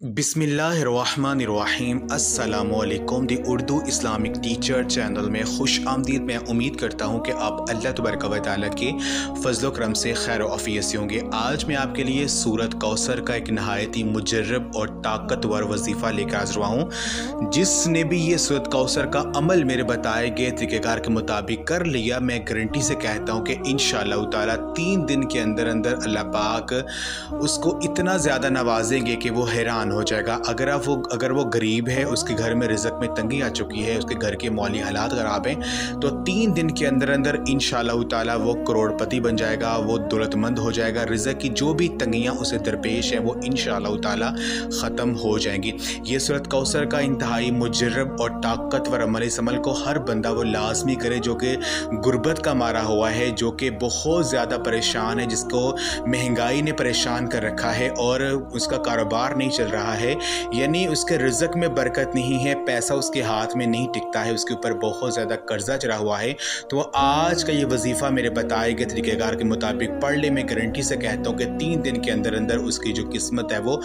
बिस्मिल्लाहिर्रहमानिर्रहीम अस्सलामुअलैकुम। दी Urdu Islamic teacher channel में खुश आमदीद। मैं उम्मीद करता हूँ कि आप अल्लाह तबारक व तआला के फ़ज़ल करम से खैर आफ़ियत से होंगे। आज मैं आपके लिए सूरत कौसर का एक नहायत ही मुजर्रब और ताकतवर वजीफ़ा लेकर हाज़िर हुआ हूँ। जिसने भी ये सूरत कौसर का अमल मेरे बताए गए तरीक़ेकार के मुताबिक कर लिया, मैं गारंटी से कहता हूँ कि इंशाअल्लाह ताला 3 दिन के अंदर अंदर अल्लाह पाक उसको इतना ज़्यादा नवाजेंगे कि वो हैरान हो जाएगा। अगर वो गरीब है, उसके घर में रिज़्क़ में तंगी आ चुकी है, उसके घर के माली हालात ख़राब हैं, तो 3 दिन के अंदर अंदर इंशाअल्लाह ताला वो करोड़पति बन जाएगा, वो दौलतमंद हो जाएगा। रिज़्क़ की जो भी तंगियाँ उसे दरपेश हैं वो इंशाअल्लाह ताला ख़त्म हो जाएंगी। ये सूरत कौसर का इंतहाई मुजर्रब और ताकतवर अमल, इस अमल को हर बंदा वो लाजमी करे जो कि गुर्बत का मारा हुआ है, जो कि बहुत ज़्यादा परेशान है, जिसको महंगाई ने परेशान कर रखा है और उसका कारोबार नहीं चल रहा है, यानी उसके रिज़्क़ में बरकत नहीं है, पैसा उसके हाथ में नहीं टिकता है, उसके ऊपर बहुत ज़्यादा कर्जा चढ़ा हुआ है। तो वो आज का ये वजीफ़ा मेरे बताए गए तरीक़ेकार के मुताबिक पढ़ ले। मैं गारंटी से कहता हूँ कि 3 दिन के अंदर अंदर उसकी जो किस्मत है वो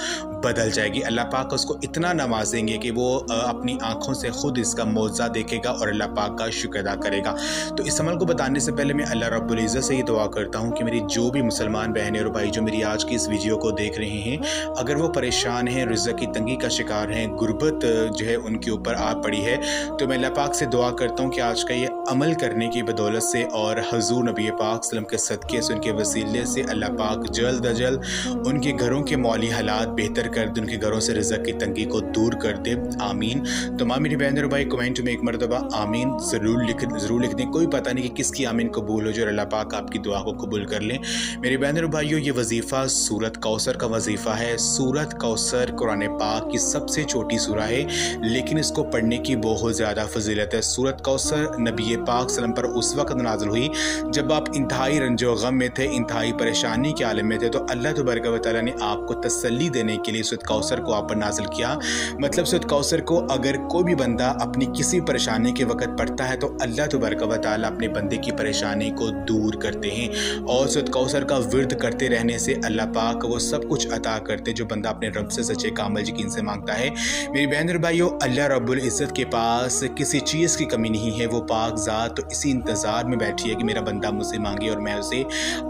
बदल जाएगी। अल्लाह पाक उसको इतना नवाजेंगे कि वो अपनी आँखों से खुद इसका मौज़ा देखेगा और अल्लाह पाक का शुक्र अदा करेगा। तो इस अमल को बताने से पहले मैं अल्लाह रब्बुल इज़्ज़त से ये दुआ करता हूँ कि मेरी जो भी मुसलमान बहनें और भाई जो मेरी आज की इस वीडियो को देख रहे हैं, अगर वो परेशान हैं, रिज़्क़ की तंगी का शिकार हैं, गुर्बत जो है उनके ऊपर आ पड़ी है, तो मैं अल्लाह पाक से दुआ करता हूँ कि आज का ये अमल करने की बदौलत से और हज़ूर नबी पाक सल्लम के सदक़े से, उनके वसीले से अल्लाह पाक जल्द अज जल्द उनके घरों के माली हालात बेहतर कर दे, उनके घरों से रिज़्क़ की तंगी को दूर कर दे। आमीन। तो माँ मेरी बहन और भाई कमेंट में एक मरतबा आमीन ज़रूर लिख दें। कोई पता नहीं कि किसकी आमीन कबूल हो जाए और अल्लाह पाक आपकी दुआ को कबूल कर लें। मेरी बहन और भाइयों, ये वजीफ़ा सूरत कौसर का वजीफ़ा है। सूरत कौसर कुरान पाक की सबसे छोटी सूरा है, लेकिन इसको पढ़ने की बहुत ज़्यादा फजीलत है। सूरत कौसर नबी पाक सल्लम पर उस वक्त नाज़िल हुई जब आप इंतहाई रंजो गम में थे, इंतहाई परेशानी के आलम में थे, तो अल्लाह तबारक व तआला ने आपको तसल्ली देने के लिए सूरत कौसर को आप पर नाज़िल किया। मतलब सूरत कौसर को अगर कोई भी बंदा अपनी किसी परेशानी के वक्त पढ़ता है तो अल्लाह तबारक व तआला अपने बंदे की परेशानी को दूर करते हैं और सूरत कौसर का विर्द करते रहने से अल्लाह पाक वो सब कुछ अता करते जो बंदा अपने रब से सच्चे कामिल यकीन से मांगता है। मेरी बहन और भाइयों, अल्लाह रब्बुल इज़्ज़त के पास किसी चीज़ की कमी नहीं है, वो पाक ज़ात तो इसी इंतज़ार में बैठी है कि मेरा बंदा मुझसे मांगे और मैं उसे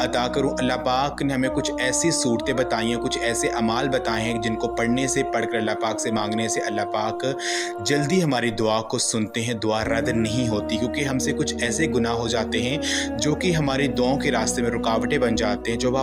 अता करूँ। अल्लाह पाक ने हमें कुछ ऐसी सूरतें बताई हैं, कुछ ऐसे अमाल बताए हैं जिनको पढ़ने से, पढ़कर अल्लाह पाक से मांगने से अल्लाह पाक जल्दी हमारी दुआ को सुनते हैं, दुआ रद्द नहीं होती, क्योंकि हमसे कुछ ऐसे गुनाह हो जाते हैं जो कि हमारी दुआओं के रास्ते में रुकावटें बन जाते हैं। जब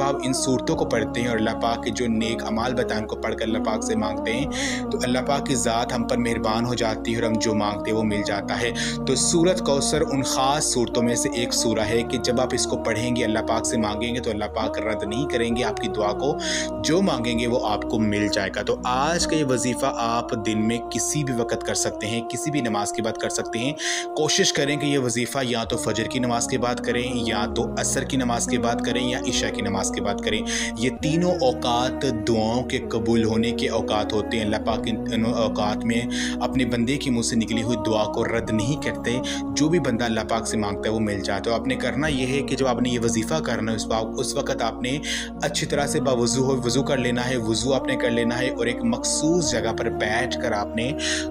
हम इन सूरतों को पढ़ते हैं और अल्लाह पाक के जो नेक अमाल बताए उनको पढ़कर अल्लाह पाक से मांगते हैं तो अल्लाह पाक की ज़ात हम पर मेहरबान हो जाती है और हम जो मांगते हैं वो मिल जाता है। तो सूरत कौसर उन ख़ास सूरतों में से एक सूरा है कि जब आप इसको पढ़ेंगे, अल्लाह पाक से मांगेंगे तो अल्लाह पाक रद्द नहीं करेंगे आपकी दुआ को, जो मांगेंगे वो आपको मिल जाएगा। तो आज का ये वजीफ़ा आप दिन में किसी भी वक्त कर सकते हैं, किसी भी नमाज के बाद कर सकते हैं। कोशिश करें कि ये वजीफ़ा या तो फजर की नमाज के बाद करें, या तो असर की नमाज के बाद करें, या इशा की नमाज के बाद करें। ये तीनों औकात दुआओं के कबूल होने के औकात होते हैं। अल्लाह पाक इन औकात में अपने बंदे की मुँह से निकली हुई दुआ को रद्द नहीं करते, जो भी बंदा अल्लाह पाक से मांगता है वो मिल जाता है। तो आपने करना यह है कि जब आपने ये वजीफ़ा करना है उस वक्त आपने अच्छी तरह से वज़ू कर लेना है, वज़ू आपने कर लेना है और एक मखसूस जगह पर बैठ कर आपने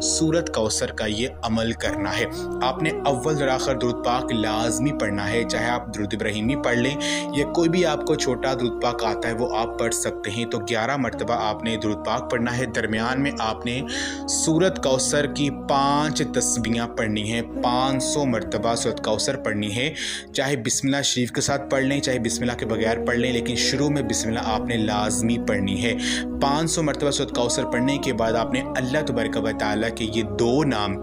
सूरत कौसर का ये अमल करना है। आपने अव्वल और आखिर दुरूद पाक लाजमी पढ़ना है, चाहे आप दुरूद इब्राहिमी पढ़ लें या कोई भी आपको छोटा दुरूद पाक आता है वो आप पढ़ सकते हैं। तो 11 मरतबा आपने दुरूद पाक पढ़ना है। दरमियान में आपने सूरत कौसर की 5 तस्बीहां पढ़नी है, 500 मरतबा सूरत कौसर पढ़नी है। चाहे बिस्मिल्लाह शरीफ के साथ पढ़ लें, चाहे बिस्मिल्लाह के बगैर पढ़ लें, लेकिन शुरू में बिस्मिल्लाह आपने लाजमी पढ़नी है। 500 मरतबा सूरत कौसर पढ़ने के बाद आपने अल्लाह तबारक व तआला के ये 2 नाम,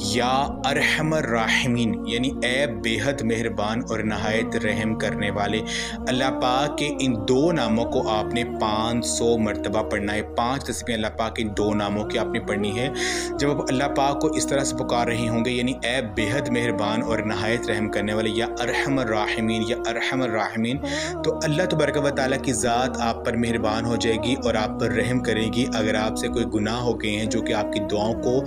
या अरहमर राहिमीन यानी ए बेहद मेहरबान और नहायत रहम करने वाले, अल्लाह पाक के इन 2 नामों को आपने 500 मरतबा पढ़ना है। 5 तस्बीह अल्लाह पाक के इन 2 नामों की आपने पढ़नी है। जब आप अल्लाह पाक को इस तरह से पुकार रहे होंगे, यानी ए बेहद मेहरबान और नहायत रहम करने वाले, या अरहमर राहिमीन, या अरहमर राहिमीन, तो अल्लाह तबारक व तआला की ज़ात आप पर मेहरबान हो जाएगी और आप आप पर रहम करेगी। अगर आपसे कोई गुनाह हो गए हैं जो कि आपकी दुआओं को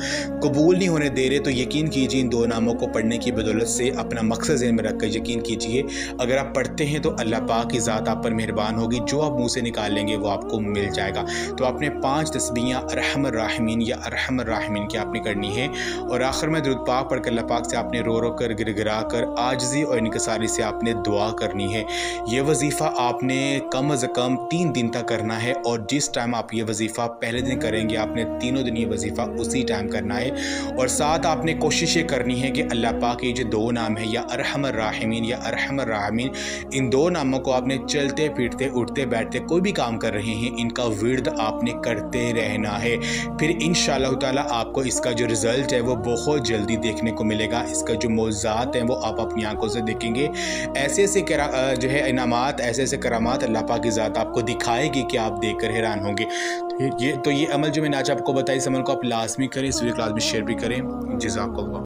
कबूल नहीं होने दे रहे, तो यकीन कीजिए इन 2 नामों को पढ़ने की बदौलत से अपना मकसद ज़हन में रखकर यकीन कीजिए अगर आप पढ़ते हैं तो अल्लाह पाक की ज़ात आप पर मेहरबान होगी। जो आप मुँह से निकाल लेंगे वो आपको मिल जाएगा। तो आपने 5 तस्बीहां अरहमर राहिमीन या अरहमर राहिमीन की आपने करनी है और आखिर में दुरूद पाक पढ़ कर अल्लाह पाक से आपने रो रो कर गिड़गिड़ा कर आजिज़ी और इनकिसारी से आपने दुआ करनी है। ये वजीफ़ा आपने कम अज़ कम 3 दिन तक करना है और जिस टाइम आप ये वजीफ़ा पहले दिन करेंगे आपने तीनों दिन ये वजीफ़ा उसी टाइम करना है। और साथ आपने कोशिश ये करनी है कि अल्लाह पाक के जो 2 नाम है या अरहमर राहिमीन या अरहमर राहिमीन, इन 2 नामों को आपने चलते फिरते उठते बैठते कोई भी काम कर रहे हैं इनका विर्द आपने करते रहना है। फिर इंशाअल्लाह ताला आपको इसका जो रिज़ल्ट है वो बहुत जल्दी देखने को मिलेगा। इसका जो मौज़ात हैं वो आप अपनी आंखों से देखेंगे। ऐसे ऐसे जो है इनामात, ऐसे ऐसे करामात अल्लाह पाक की ज़ात आपको दिखाएगी कि आप देखकर हैरान होंगे। ये अमल जो मैंने आज आपको बताया इस अमल को आप लाजमी करें, इस वीडियो क्लास में शेयर भी करें। जज़ाकल्लाह।